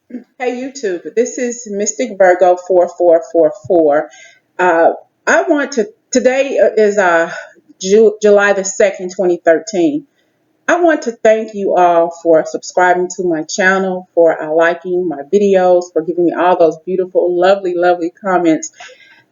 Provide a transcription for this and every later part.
Hey YouTube, this is Mystic Virgo 4444. Uh, I want to, today is July the 2nd, 2013. I want to thank you all for subscribing to my channel, for liking my videos, for giving me all those beautiful, lovely, lovely comments.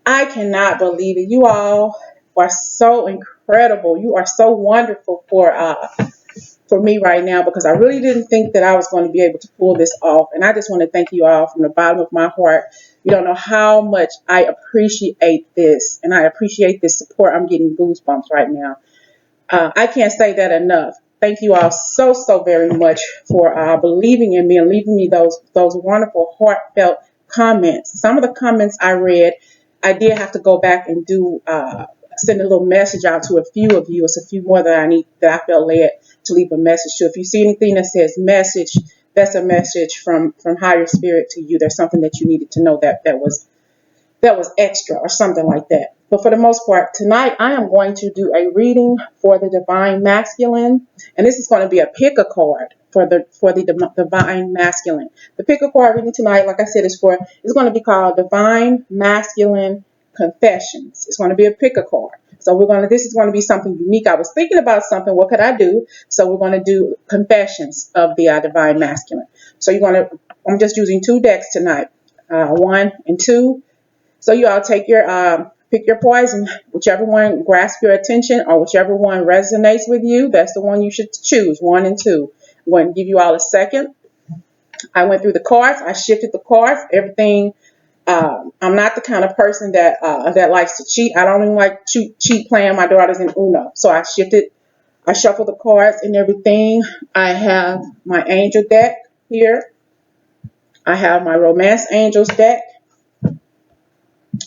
I cannot believe it. You all are so incredible. You are so wonderful for me right now because I really didn't think that I was going to be able to pull this off. And I just want to thank you all from the bottom of my heart. You don't know how much I appreciate this, and I appreciate this support. I'm getting goosebumps right now. I can't say that enough. Thank you all so, so very much for believing in me and leaving me those wonderful, heartfelt comments. Some of the comments I read, I did have to go back and do send a little message out to a few of you. It's a few more that I felt led to leave a message to. If you see anything that says message, that's a message from higher spirit to you. There's something that you needed to know that was extra or something like that. But for the most part, tonight I am going to do a reading for the divine masculine, and this is going to be a pick a card for the divine masculine. The pick a card reading tonight, like I said, it's going to be called Divine Masculine Confessions. It's going to be a pick a card. So this is going to be something unique. I was thinking about something. What could I do? So we're going to do confessions of the divine masculine. So I'm just using two decks tonight, one and two. So you all take pick your poison, whichever one grasps your attention or whichever one resonates with you. That's the one you should choose, one and two. I'm going to give you all a second. I went through the cards. I shifted the cards. Everything. I'm not the kind of person that likes to cheat. I don't even like cheat playing my daughters in Uno. So I shuffled the cards and everything. I have my angel deck here. I have my romance angels deck.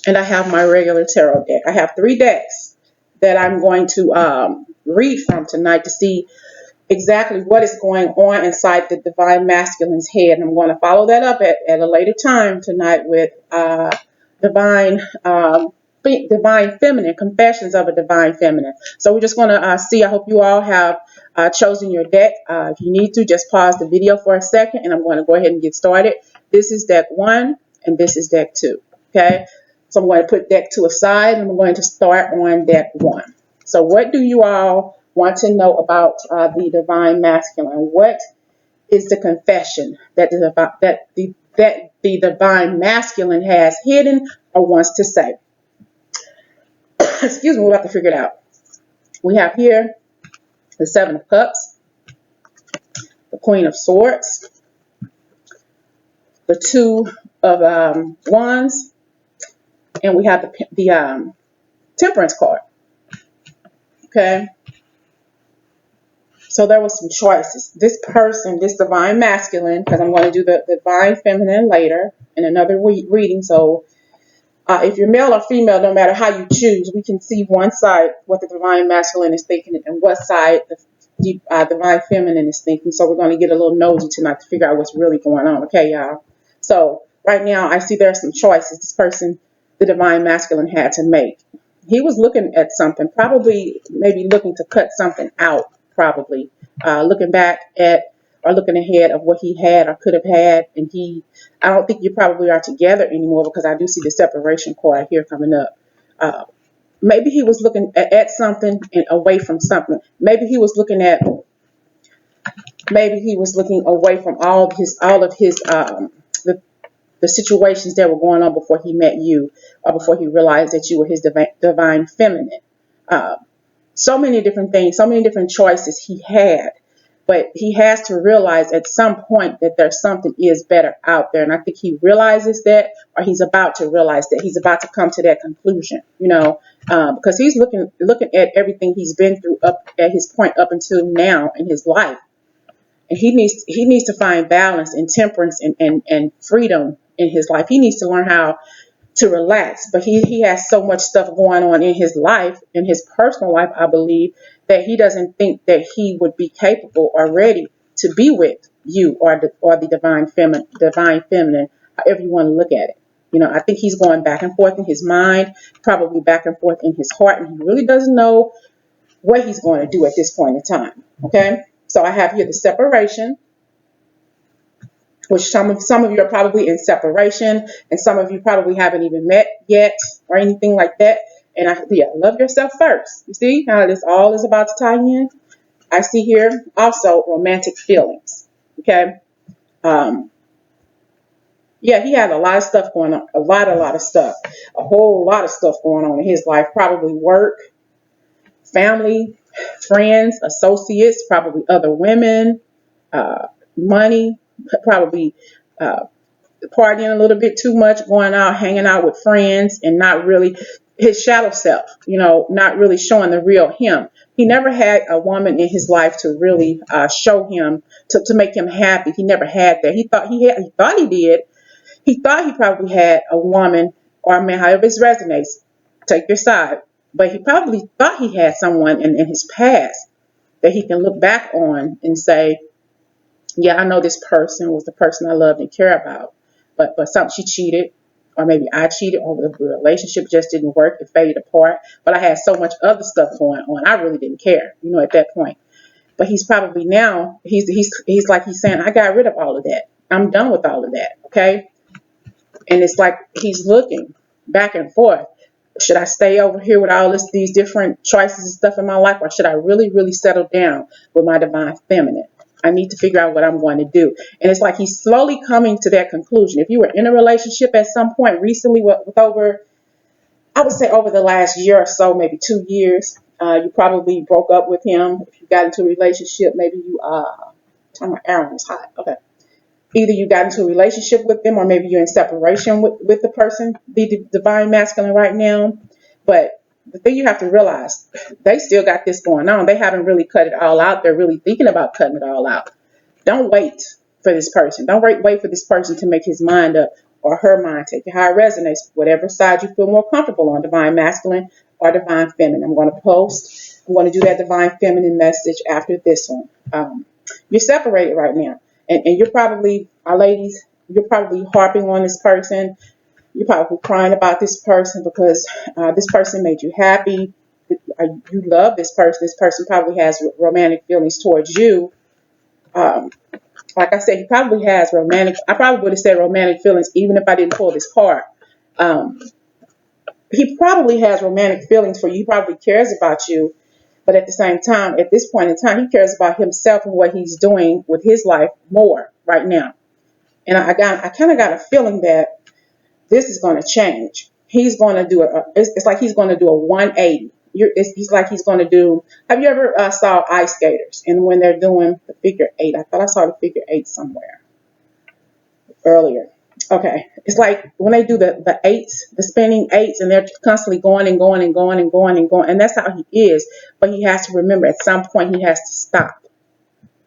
And I have my regular tarot deck. I have three decks that I'm going to read from tonight to see exactly what is going on inside the divine masculine's head. And I'm going to follow that up at a later time tonight with divine divine feminine, confessions of a divine feminine. So we're just going to see. I hope you all have chosen your deck. If you need to, just pause the video for a second, and I'm going to go ahead and get started. This is deck one, and this is deck two. Okay. So I'm going to put deck two aside, and I'm going to start on deck one. So what do you all want to know about the divine masculine? What is the confession that the divine masculine has hidden or wants to say? Excuse me, we're about to figure it out. We have here the Seven of Cups, the Queen of Swords, the Two of Wands, and we have the Temperance card. Okay. So there was some choices. This person, this divine masculine, because I'm going to do the divine feminine later in another reading. So if you're male or female, no matter how you choose, we can see one side what the divine masculine is thinking and what side the divine feminine is thinking. So we're going to get a little nosy tonight to figure out what's really going on. Okay, y'all. So right now I see there are some choices this person, the divine masculine, had to make. He was looking at something, probably maybe looking to cut something out, probably looking back at or looking ahead of what he had or could have had. And I don't think you probably are together anymore because I do see the separation card here coming up. Maybe he was looking at something and away from something. Maybe he was looking away from all of his the situations that were going on before he met you or before he realized that you were his divine feminine. So many different things, so many different choices he had. But he has to realize at some point that there's something is better out there. And I think he realizes that, or he's about to realize that. He's about to come to that conclusion, because he's looking at everything he's been through up at his point up until now in his life. And he needs to find balance and temperance and freedom in his life. He needs to learn how to relax, but he has so much stuff going on in his life, in his personal life, I believe, that he doesn't think that he would be capable or ready to be with you or the divine feminine, however you want to look at it. I think he's going back and forth in his mind, probably back and forth in his heart, and he really doesn't know what he's going to do at this point in time. Okay, so I have here the separation, which some of you are probably in separation, and some of you probably haven't even met yet or anything like that. And love yourself first. You see how this all is about to tie in? I see here also romantic feelings. Okay. Um, yeah, he had a lot of stuff going on, a lot of stuff, a whole lot of stuff going on in his life, probably work, family, friends, associates, probably other women, money, probably uh, partying a little bit too much, going out, hanging out with friends, and not really his shadow self, not really showing the real him. He never had a woman in his life to really show him, to make him happy. He never had that. He thought he did. He thought he probably had a woman or a man, however this resonates. Take your side. But he probably thought he had someone in his past that he can look back on and say, yeah, I know this person was the person I loved and care about. But something, she cheated, or maybe I cheated, or the relationship just didn't work. It faded apart. But I had so much other stuff going on. I really didn't care, at that point. But he's probably now, he's like he's saying, I got rid of all of that. I'm done with all of that. Okay. And it's like he's looking back and forth. Should I stay over here with all these different choices and stuff in my life, or should I really, really settle down with my divine feminine? I need to figure out what I'm going to do. And it's like he's slowly coming to that conclusion. If you were in a relationship at some point recently with I would say over the last year or so, maybe 2 years, you probably broke up with him. If you got into a relationship, maybe time my arrow was hot. Okay. Either you got into a relationship with them, or maybe you're in separation with the person, the divine masculine right now. But the thing you have to realize, they still got this going on. They haven't really cut it all out. They're really thinking about cutting it all out. Don't wait for this person. Don't wait for this person to make his mind up or her mind. Take it how it resonates, whatever side you feel more comfortable on, divine masculine or divine feminine. I'm going to do that divine feminine message after this one. You're separated right now. And you're probably, ladies, you're probably harping on this person. You're probably crying about this person because this person made you happy. You love this person. This person probably has romantic feelings towards you. Like I said, he probably has I probably would have said romantic feelings even if I didn't pull this card. He probably has romantic feelings for you. He probably cares about you. But at the same time, at this point in time, he cares about himself and what he's doing with his life more right now. And I kind of got a feeling that this is going to change. He's going to do it's like he's going to do a 180. He's like he's going to do. Have you ever saw ice skaters? And when they're doing the figure 8, I thought I saw the figure 8 somewhere earlier. Okay, it's like when they do the eights, the spinning eights, and they're constantly going and going and going and going and going, and that's how he is. But he has to remember at some point he has to stop.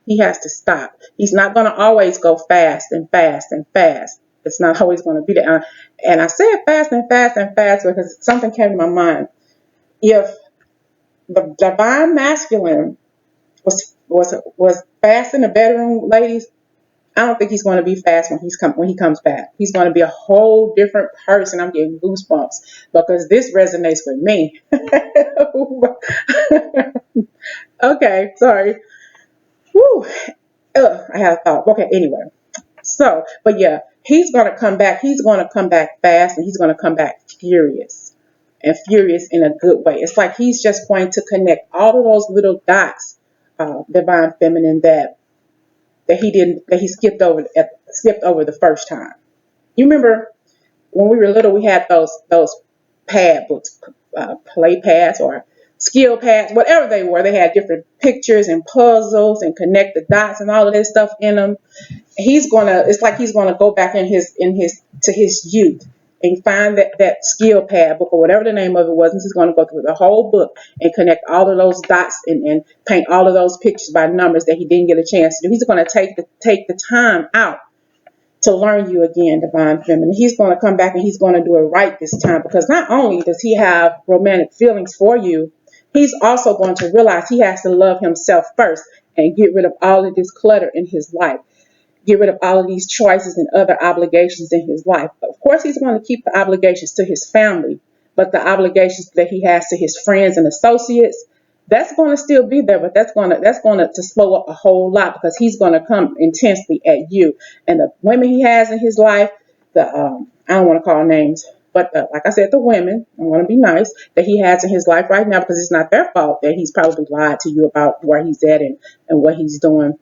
He has to stop. He's not going to always go fast and fast and fast. It's not always going to be that. And I said fast and fast and fast because something came to my mind. If the divine masculine was fast in the bedroom, ladies, I don't think he's going to be fast when he comes back. He's going to be a whole different person. I'm getting goosebumps because this resonates with me. Okay, sorry. Whew. I had a thought. Okay, anyway. So, but yeah, he's going to come back. He's going to come back fast, and he's going to come back furious, and furious in a good way. It's like he's just going to connect all of those little dots, divine feminine, that he skipped over the first time. You remember when we were little, we had those pad books, play pads or skill pads, whatever they were. They had different pictures and puzzles and connect the dots and all of this stuff in them. It's like he's gonna go back to his youth and find that skill pad book or whatever the name of it was. And he's going to go through the whole book and connect all of those dots and paint all of those pictures by numbers that he didn't get a chance to do. He's going to take the time out to learn you again, divine feminine. He's going to come back and he's going to do it right this time, because not only does he have romantic feelings for you, he's also going to realize he has to love himself first and get rid of all of this clutter in his life. Get rid of all of these choices and other obligations in his life. Of course, he's going to keep the obligations to his family, but the obligations that he has to his friends and associates, That's going to still be there, but that's going to slow up a whole lot, because he's going to come intensely at you. And the women he has in his life, the I don't want to call names, but like I said, the women, I want to be nice, that he has in his life right now, because it's not their fault that he's probably lied to you about where he's at and what he's doing.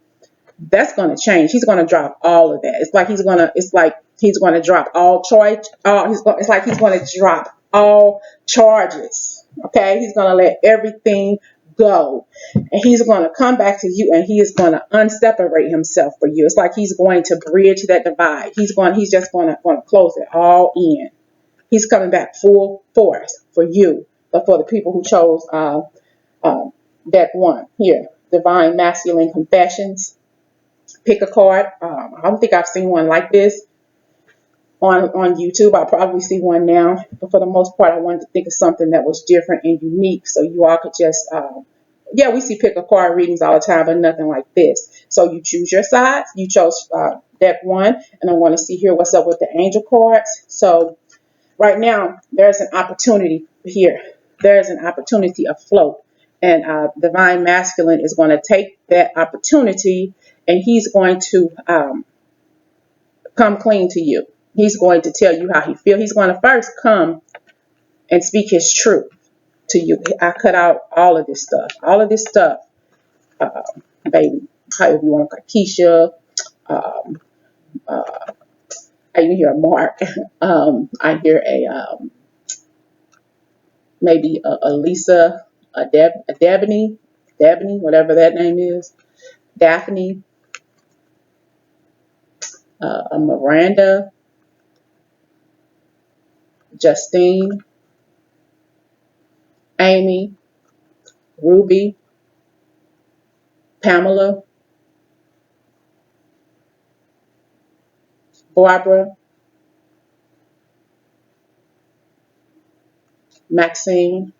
That's going to change. He's going to drop all of that. It's like he's going to drop all charge. It's like he's going to drop all charges. Okay, he's going to let everything go, and he's going to come back to you, and he is going to unseparate himself for you. It's like he's going to bridge that divide. He's just going to close it all in. He's coming back full force for you, but for the people who chose deck one here, Divine Masculine Confessions. Pick a card. I don't think I've seen one like this on YouTube. I'll probably see one now, but for the most part, I wanted to think of something that was different and unique, so you all could just yeah, we see pick a card readings all the time, but nothing like this. So you choose your sides. You chose deck one, and I want to see here what's up with the angel cards. So right now, there's an opportunity here. There's an opportunity afloat, and Divine Masculine is going to take that opportunity, and he's going to come clean to you. He's going to tell you how he feels. He's going to first come and speak his truth to you. I cut out all of this stuff. All of this stuff, baby. However you want to call it. Keisha. I even hear a Mark. I hear a maybe a Lisa, a Dabney, whatever that name is. Daphne, a Miranda, Justine, Amy, Ruby, Pamela, Barbara, Maxine.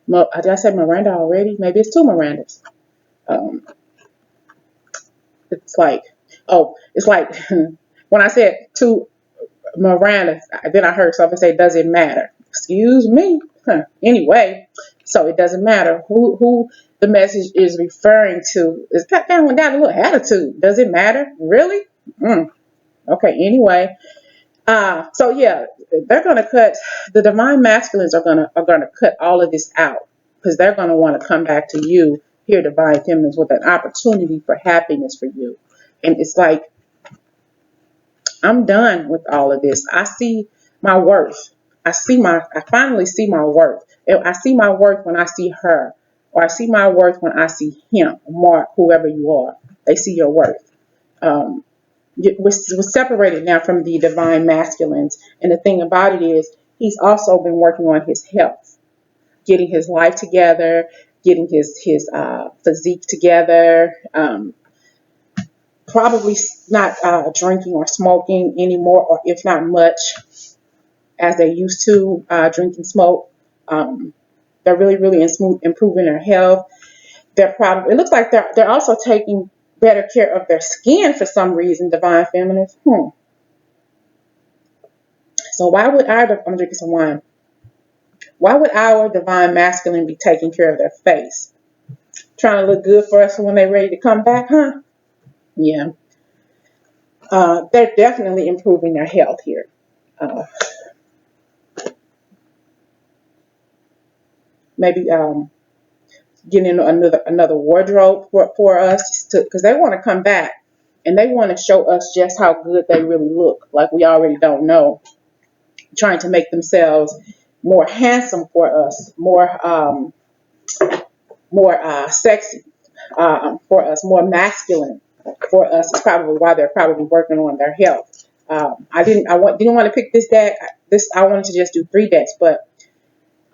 Did I say Miranda already? Maybe it's two Mirandas. Um, it's like, it's like when I said two Mirandas, then I heard something say, "Does it matter?" Excuse me. Anyway, so it doesn't matter who the message is referring to. It's got down a little attitude. Does it matter? Really? Okay. Anyway, so yeah, they're gonna cut the divine masculines are gonna cut all of this out, because they're gonna want to come back to you here, divine feminines, with an opportunity for happiness for you. And it's like, I'm done with all of this. I see my worth. I finally see my worth. I see my worth when I see her, or I see my worth when I see him, Mark, whoever you are. They see your worth. Um, we're separated now from the divine masculines. And the thing about it is, he's also been working on his health, getting his life together, getting his physique together, probably not drinking or smoking anymore, or if not much, as they used to drink and smoke. They're really, really improving their health. It looks like they're also taking better care of their skin for some reason, divine feminines. So I'm drinking some wine. Why would our divine masculine be taking care of their face? Trying to look good for us when they're ready to come back, huh? Yeah. They're definitely improving their health here. Maybe getting another wardrobe for us, because they want to come back and they want to show us just how good they really look, like we already don't know. Trying to make themselves more handsome for us, more sexy for us, more masculine for us. Is probably why they're probably working on their health. I didn't want to pick this deck. I wanted to just do 3 decks, but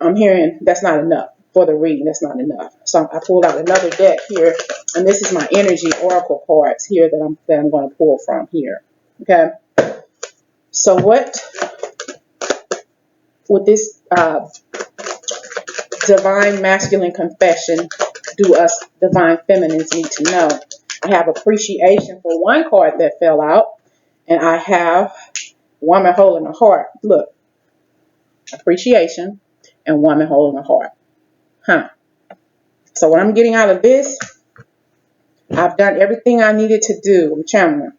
I'm hearing that's not enough for the reading. That's not enough. So I pulled out another deck here, and this is my energy oracle cards here that I'm going to pull from here. Okay. So what would this divine masculine confession do us divine feminines need to know? I have appreciation for one card that fell out, and I have woman holding a heart. Look, appreciation and woman holding a heart. Huh. So what I'm getting out of this, I've done everything I needed to do. I'm channeling.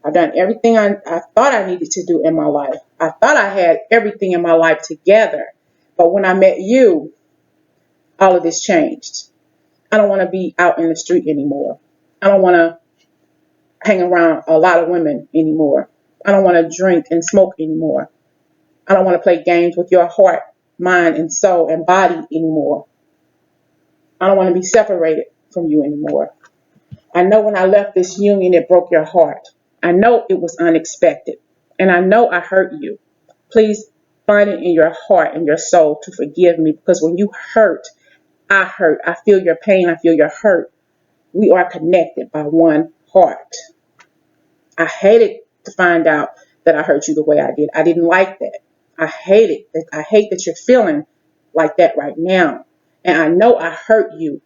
I've done everything I thought I needed to do in my life. I thought I had everything in my life together. But when I met you, all of this changed. I don't want to be out in the street anymore. I don't want to hang around a lot of women anymore. I don't want to drink and smoke anymore. I don't want to play games with your heart, mind, and soul and body anymore. I don't want to be separated from you anymore. I know when I left this union, it broke your heart. I know it was unexpected. And I know I hurt you. Please find it in your heart and your soul to forgive me, because when you hurt, I hurt. I feel your pain. I feel your hurt. We are connected by one heart. I hated to find out that I hurt you the way I did. I didn't like that. I hate it. I hate that you're feeling like that right now. And I know I hurt you.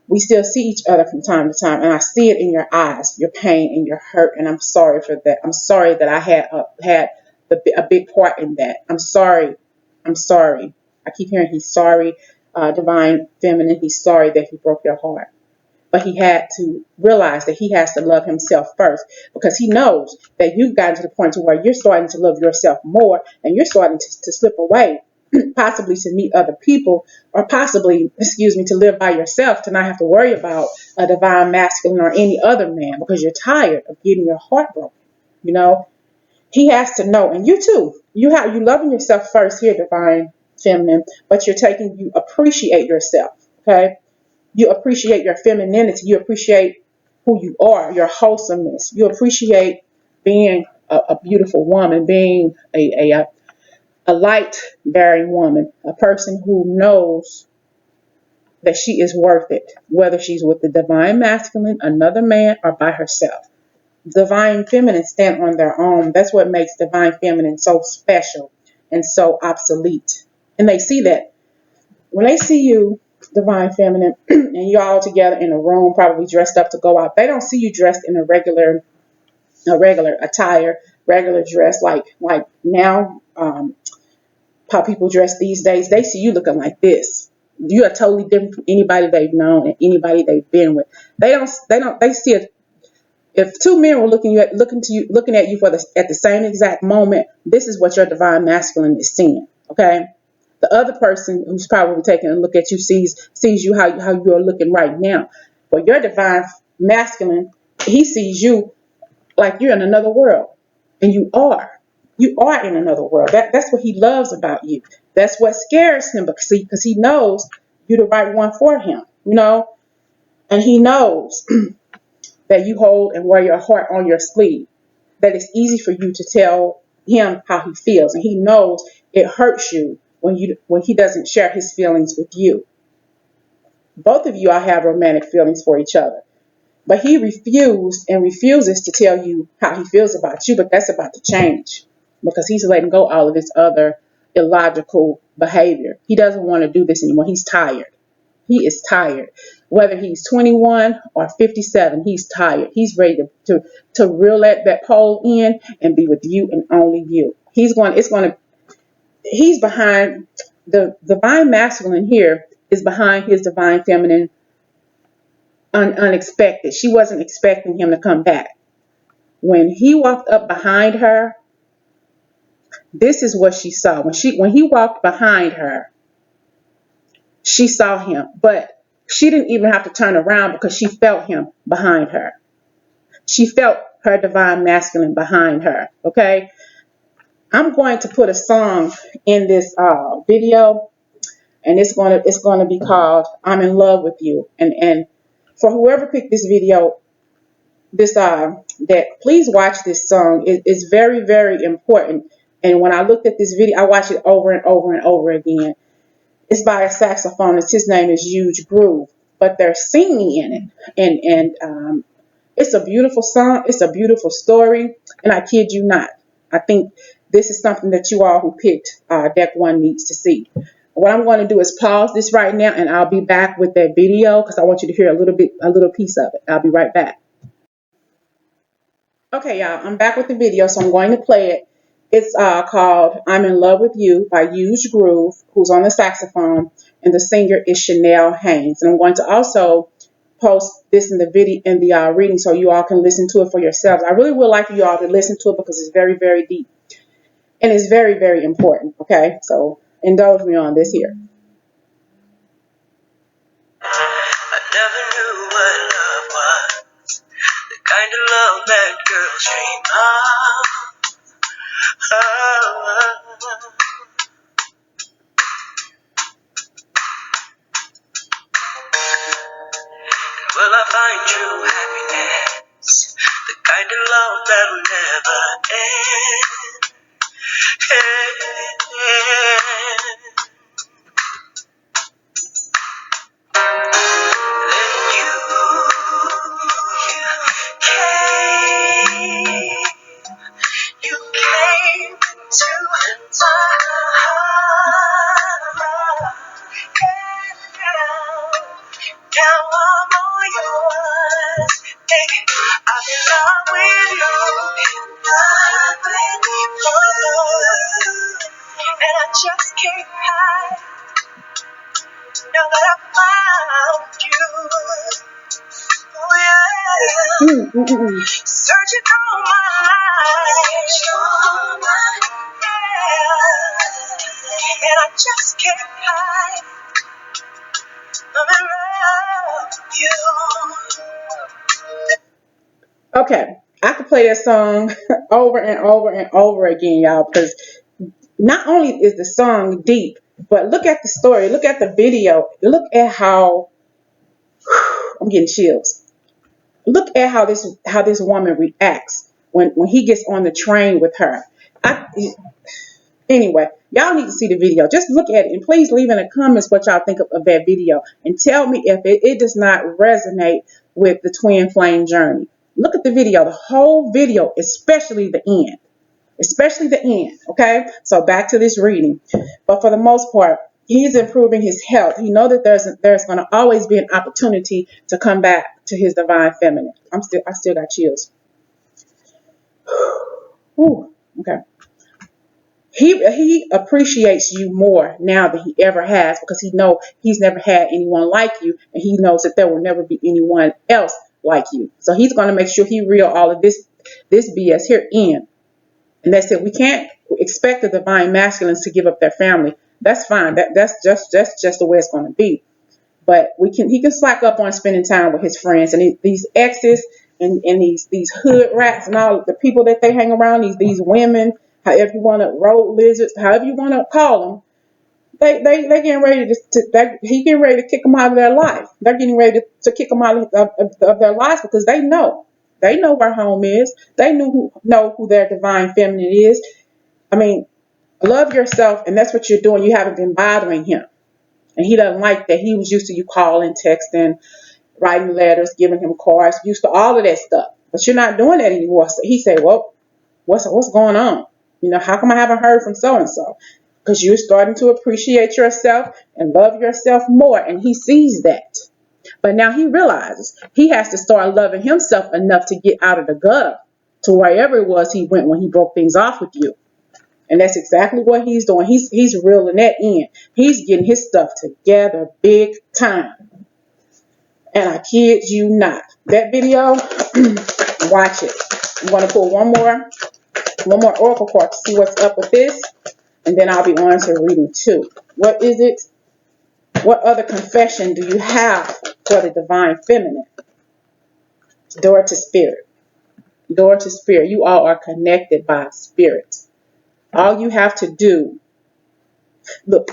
We still see each other from time to time, and I see it in your eyes, your pain and your hurt, and I'm sorry for that. I'm sorry that I had a big part in that. I'm sorry. I'm sorry. I keep hearing he's sorry, divine feminine. He's sorry that he broke your heart. But he had to realize that he has to love himself first, because he knows that you've gotten to the point to where you're starting to love yourself more, and you're starting to slip away, possibly to meet other people, or possibly, to live by yourself, to not have to worry about a divine masculine or any other man, because you're tired of getting your heart broken. You know, he has to know, and you too. You loving yourself first here, divine feminine, but you appreciate yourself, okay? You appreciate your femininity. You appreciate who you are, your wholesomeness. You appreciate being a beautiful woman, being a light-bearing woman, a person who knows that she is worth it, whether she's with the divine masculine, another man, or by herself. Divine feminine stand on their own. That's what makes divine feminine so special and so obsolete. And they see that. When they see you, divine feminine, and you're all together in a room, probably dressed up to go out, they don't see you dressed in a regular attire, regular dress like now, how people dress these days. They see you looking like this. You are totally different from anybody they've known and anybody they've been with. They see it. If two men were looking at you at the same exact moment, this is what your divine masculine is seeing. Okay. The other person who's probably taking a look at you sees you how you are looking right now. But your divine masculine, he sees you like you're in another world, and you are. You are in another world. That's what he loves about you. That's what scares him, because he knows you're the right one for him. And he knows that you hold and wear your heart on your sleeve. That it's easy for you to tell him how he feels, and he knows it hurts you when he doesn't share his feelings with you. Both of you all have romantic feelings for each other, but he refuses to tell you how he feels about you. But that's about to change, because he's letting go all of his other illogical behavior. He doesn't want to do this anymore. He's tired. He is tired. Whether he's 21 or 57, he's tired. He's ready to reel that pole in and be with you and only you. He's behind the divine masculine here is behind his divine feminine unexpected. She wasn't expecting him to come back. When he walked up behind her, this is what she saw. When he walked behind her, she saw him, but she didn't even have to turn around, because she felt him behind her. She felt her divine masculine behind her. Okay. I'm going to put a song in this video, and it's going to be called "I'm in Love with You." And for whoever picked this video, that please watch this song. It's very, very important. And when I looked at this video, I watched it over and over and over again. It's by a saxophonist. His name is Euge, but they're singing in it, and it's a beautiful song. It's a beautiful story, and I kid you not. I think this is something that you all who picked Deck 1 needs to see. What I'm going to do is pause this right now, and I'll be back with that video, because I want you to hear a little piece of it. I'll be right back. Okay, y'all, I'm back with the video, so I'm going to play it. It's called I'm in Love with You by Euge, who's on the saxophone, and the singer is Chamel Haynes. And I'm going to also post this in the video in the reading so you all can listen to it for yourselves. I really would like for you all to listen to it because it's very, very deep and it's very, very important. Okay, so indulge me on this here. I never knew what love was, the kind of love that girls dream of. Will I find true happiness, the kind of love that'll never end? Then you came into my heart. Now I'm all yours. Baby, I'm in love with you. In love with you. And I just can't hide. Now that I found you. Oh yeah. Searching all my life. Yeah. And I just can't hide. I'm in love with you. Okay, I could play that song over and over and over again, y'all, because not only is the song deep, but look at the story, look at the video, look at how I'm getting chills. Look at how this woman reacts when he gets on the train with her. Anyway, y'all need to see the video. Just look at it and please leave in the comments what y'all think of that video and tell me if it does not resonate with the twin flame journey. Look at the video, the whole video, especially the end. Especially the end, okay? So back to this reading. But for the most part, he's improving his health. He knows that there's going to always be an opportunity to come back to his divine feminine. I still got chills. Whew, okay. He appreciates you more now than he ever has because he knows he's never had anyone like you, and he knows that there will never be anyone else like you. So he's going to make sure he reel all of this BS here in. And that's it. We can't expect the divine masculines to give up their family. That's fine. That's just the way it's going to be. But he can slack up on spending time with his friends and these exes and these hood rats and all the people that they hang around. These women, however you want to, road lizards, however you want to call them. They getting ready he getting ready to kick them out of their life. They're getting ready to kick them out of their lives because they know. They know where home is. They know who their divine feminine is. I mean, love yourself, and that's what you're doing. You haven't been bothering him. And he doesn't like that. He was used to you calling, texting, writing letters, giving him cards, used to all of that stuff. But you're not doing that anymore. So he said, well, what's going on? You know, how come I haven't heard from so-and-so? Because you're starting to appreciate yourself and love yourself more. And he sees that. But now he realizes he has to start loving himself enough to get out of the gutter to wherever it was he went when he broke things off with you. And that's exactly what he's doing. He's reeling that in. He's getting his stuff together big time. And I kid you not. That video, watch it. I'm going to pull one more oracle card to see what's up with this. And then I'll be on to reading 2. What is it? What other confession do you have for the divine feminine? Door to spirit. Door to spirit. You all are connected by spirit. All you have to do, look,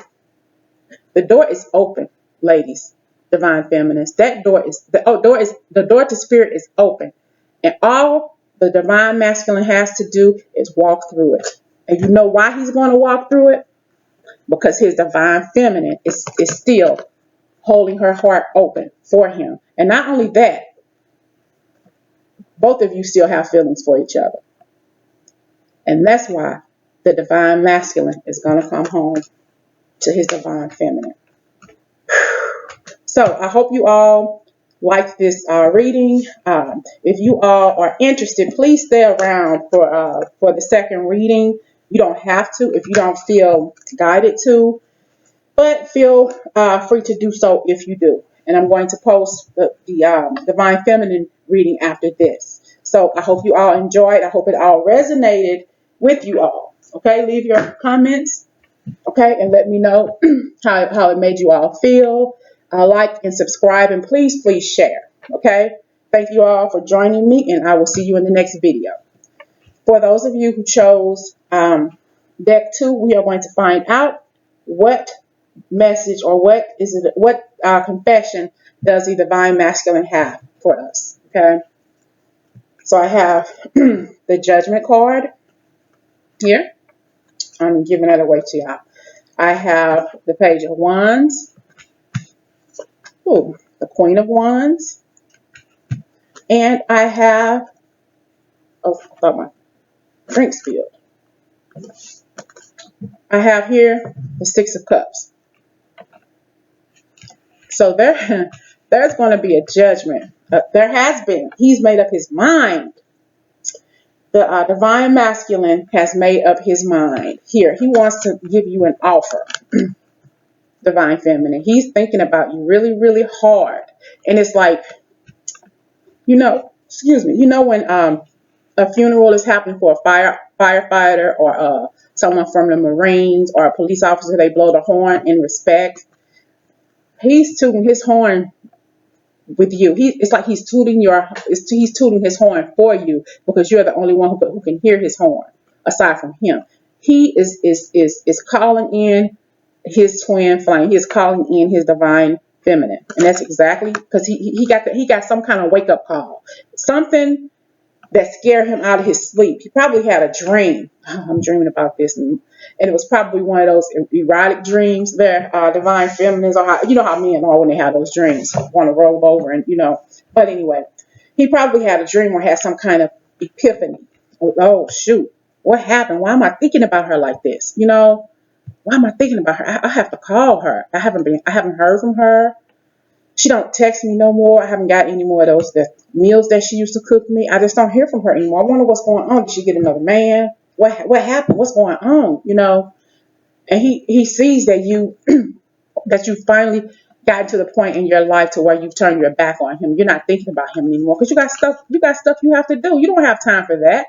the door is open, ladies, divine feminines. That door is the door to spirit is open. And all the divine masculine has to do is walk through it. And you know why he's going to walk through it? Because his divine feminine is still holding her heart open for him. And not only that, both of you still have feelings for each other. And that's why the divine masculine is going to come home to his divine feminine. So I hope you all like this reading. If you all are interested, please stay around for the second reading. You don't have to if you don't feel guided to, but feel free to do so if you do. And I'm going to post the Divine Feminine reading after this. So I hope you all enjoyed. I hope it all resonated with you all. Okay, leave your comments. Okay, and let me know how it made you all feel. Like and subscribe, and please share. Okay, thank you all for joining me, and I will see you in the next video. For those of you who chose deck 2, we are going to find out what message or what confession does the divine masculine have for us. Okay, so I have the Judgment card here. I'm giving that away to y'all. I have the Page of Wands, the Queen of Wands, and I have, I thought my drink spilled. I have here the Six of Cups. So there's going to be a judgment. There has been. He's made up his mind. The divine masculine has made up his mind. Here, he wants to give you an offer. Divine feminine. He's thinking about you really, really hard. And it's like, when a funeral is happening for a firefighter or someone from the Marines or a police officer, they blow the horn in respect. He's tooting his horn with you. It's like he's tooting his horn for you because you're the only one who can hear his horn aside from him. He is calling in his twin flame. He is calling in his divine feminine, and that's exactly because he got some kind of wake up call, something that scared him out of his sleep. He probably had a dream. I'm dreaming about this, and it was probably one of those erotic dreams. There, divine feminines, or how men are when they have those dreams, want to roll over, and But anyway, he probably had a dream or had some kind of epiphany. Oh shoot, what happened? Why am I thinking about her like this? Why am I thinking about her? I have to call her. I haven't heard from her. She don't text me no more. I haven't got any more of the meals that she used to cook me. I just don't hear from her anymore. I wonder what's going on. Did she get another man? What happened? What's going on? And he sees that you that you finally gotten to the point in your life to where you've turned your back on him. You're not thinking about him anymore because you got stuff you have to do. You don't have time for that.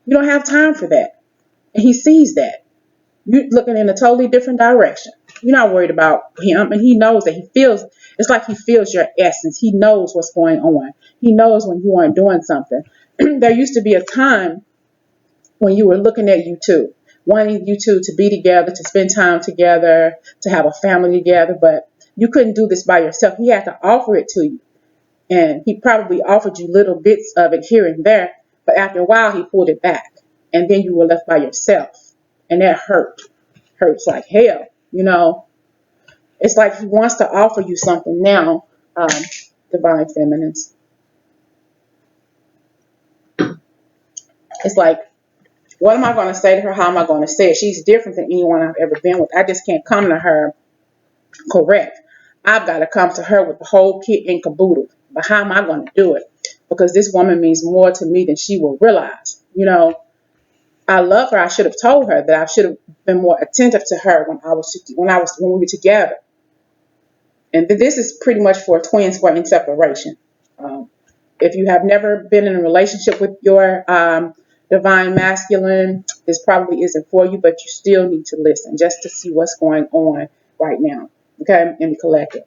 You don't have time for that. And he sees that. You're looking in a totally different direction. You're not worried about him, and he knows that it's like he feels your essence. He knows what's going on. He knows when you aren't doing something. There used to be a time when you were looking at you two, wanting you two to be together, to spend time together, to have a family together, but you couldn't do this by yourself. He had to offer it to you, and he probably offered you little bits of it here and there, but after a while he pulled it back, and then you were left by yourself, and that hurts like hell. It's like he wants to offer you something now, divine feminines. It's like, what am I going to say to her? How am I going to say it? She's different than anyone I've ever been with. I just can't come to her correct. I've got to come to her with the whole kit and caboodle. But how am I going to do it? Because this woman means more to me than she will realize. I love her. I should have told her that I should have been more attentive to her when we were together. And this is pretty much for twins who are in separation. If you have never been in a relationship with your divine masculine, this probably isn't for you, but you still need to listen just to see what's going on right now, okay, in the collective.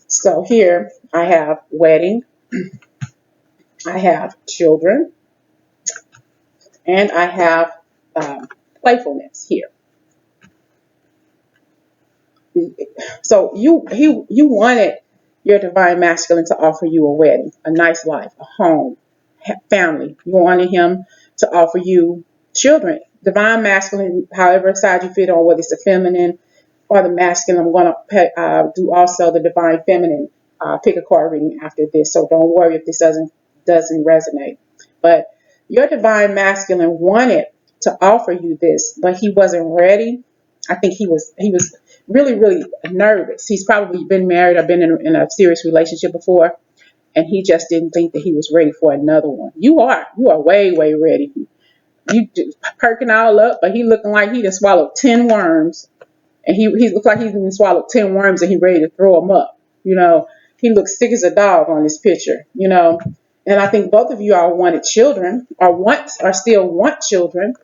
So here I have wedding, I have children, and I have playfulness here. So you wanted your divine masculine to offer you a wedding, a nice life, a home, family. You wanted him to offer you children. Divine masculine, however side you fit on, whether it's the feminine or the masculine. I'm going to do also the divine feminine pick a card reading after this. So don't worry if this doesn't resonate. But your divine masculine wanted to offer you this, but he wasn't ready. I think he was really, really nervous. He's probably been married or been in a serious relationship before, and he just didn't think that he was ready for another one. You are way, way ready. You just perking all up, but he looking like he just swallowed 10 worms. And he looks like he's even swallowed 10 worms and he ready to throw them up. He looks sick as a dog on this picture. And I think both of you all wanted children or still want children.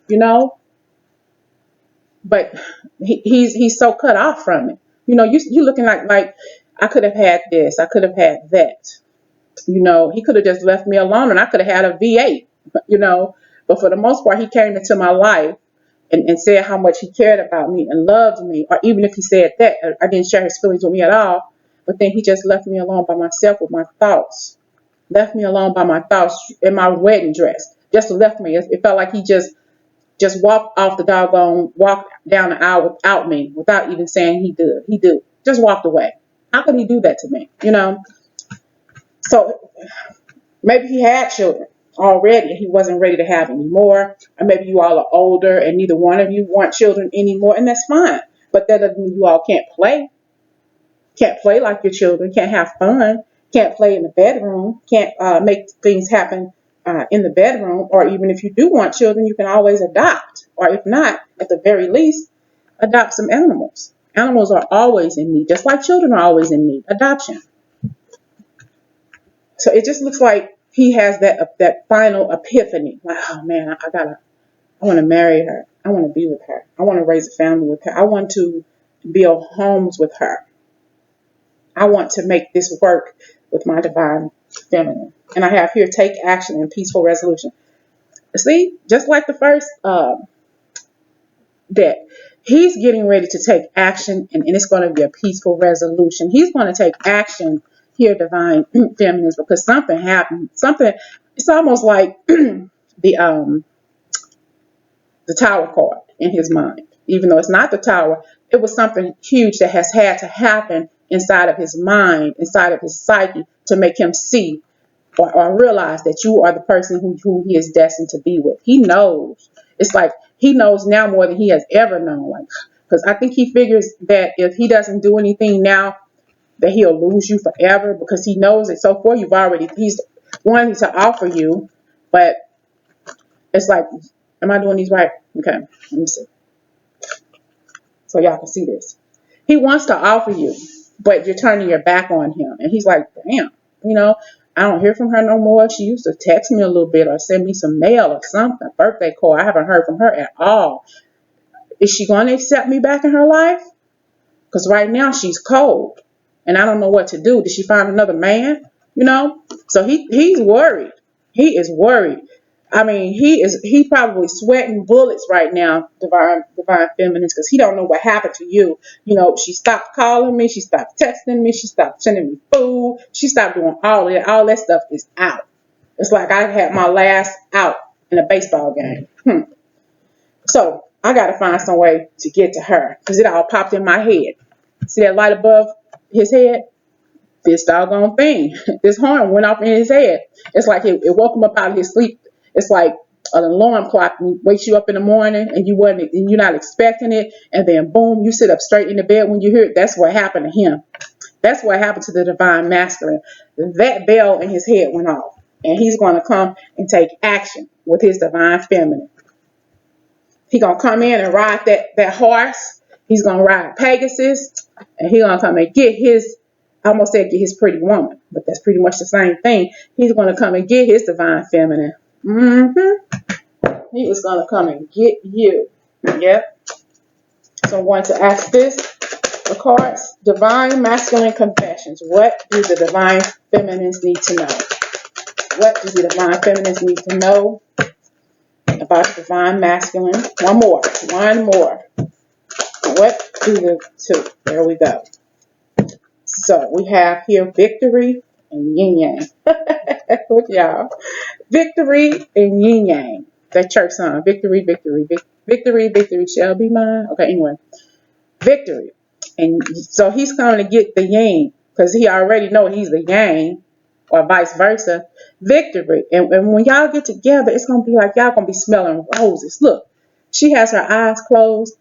But he's so cut off from it. You looking like I could have had this, I could have had that. He could have just left me alone and I could have had a V8. But for the most part, he came into my life and said how much he cared about me and loved me. Or even if he said that, I didn't share his feelings with me at all. But then he just left me alone by myself with my thoughts. Left me alone by my thoughts in my wedding dress. Just left me. It felt like he just walked off walked down the aisle without me, without even saying he did. He did. Just walked away. How could he do that to me? So maybe he had children already and he wasn't ready to have any more. Or maybe you all are older and neither one of you want children anymore, and that's fine. But that doesn't mean you all can't play. Can't play like your children. Can't have fun. Can't play in the bedroom. Can't make things happen in the bedroom. Or even if you do want children, you can always adopt. Or if not, at the very least, adopt some animals. Animals are always in need, just like children are always in need. Adoption. So it just looks like he has that final epiphany. Like, oh man, I want to marry her. I want to be with her. I want to raise a family with her. I want to build homes with her. I want to make this work with my divine feminine. And I have here, take action and peaceful resolution. See, just like the first deck, he's getting ready to take action, and it's going to be a peaceful resolution. He's going to take action here, divine feminines, because something happened. It's almost like the tower card in his mind. Even though it's not the tower, it was something huge that has had to happen inside of his mind, inside of his psyche, to make him see or realize that you are the person who he is destined to be with. He knows. It's like he knows now more than he has ever known. Like, because I think he figures that if he doesn't do anything now, that he'll lose you forever, because he knows it. So far, he's wanting to offer you, but it's like, am I doing these right? Okay, let me see. So y'all can see this. He wants to offer you, but you're turning your back on him. And he's like, damn, I don't hear from her no more. She used to text me a little bit or send me some mail or something, a birthday call. I haven't heard from her at all. Is she going to accept me back in her life? Because right now she's cold and I don't know what to do. Did she find another man? So he's worried. He is worried. I mean, he probably sweating bullets right now, divine feminines, because he don't know what happened to you. She stopped calling me, she stopped texting me, she stopped sending me food, she stopped doing all that. All that stuff is out. It's like I had my last out in a baseball game. So I got to find some way to get to her, because it all popped in my head. See that light above his head? This doggone thing, this horn went off in his head. It's like it woke him up out of his sleep. It's like an alarm clock wakes you up in the morning and you're not expecting it, and then boom, you sit up straight in the bed when you hear it. That's what happened to him. That's what happened to the divine masculine. That bell in his head went off, and he's going to come and take action with his divine feminine. He's going to come in and ride that horse. He's going to ride Pegasus, and he's going to come and get his, I almost said get his pretty woman, but that's pretty much the same thing. He's going to come and get his divine feminine. He is going to come and get you. Yep. So I'm going to ask this, the cards, divine masculine confessions. What do the divine feminines need to know? What do the divine feminines need to know about the divine masculine? One more. What do the two? There we go. So we have here victory and yin yang. Look, y'all. Victory and yin yang. That church song. Victory, victory, victory, victory shall be mine. Okay, anyway. Victory. And so he's coming to get the yin, because he already know he's the yang, or vice versa. Victory. And when y'all get together, it's going to be like y'all going to be smelling roses. Look, she has her eyes closed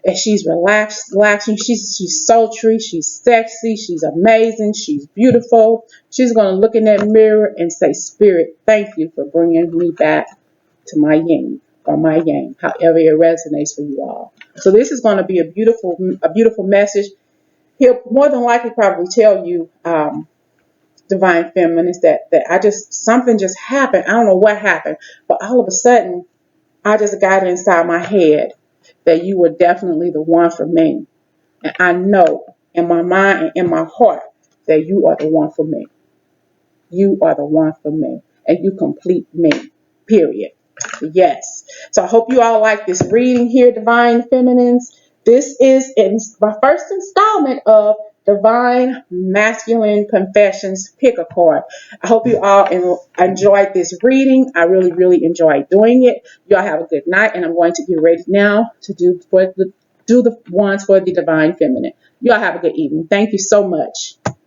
and she's relaxing. She's sultry. She's sexy. She's amazing. She's beautiful. She's going to look in that mirror and say, Spirit, thank you for bringing me back to my yin. or my yang, however it resonates for you all. So this is going to be a beautiful message. He'll more than likely probably tell you, divine feminines, that I just, something just happened. I don't know what happened, but all of a sudden I just got it inside my head that you were definitely the one for me. And I know in my mind and in my heart that you are the one for me. You are the one for me. And you complete me. Period. Yes. So I hope you all like this reading here, Divine Feminines. This is my first installment of Divine Masculine Confessions. Pick a card. I hope you all enjoyed this reading. I really, really enjoyed doing it. Y'all have a good night, and I'm going to get ready now to do the ones for the Divine Feminine. Y'all have a good evening. Thank you so much.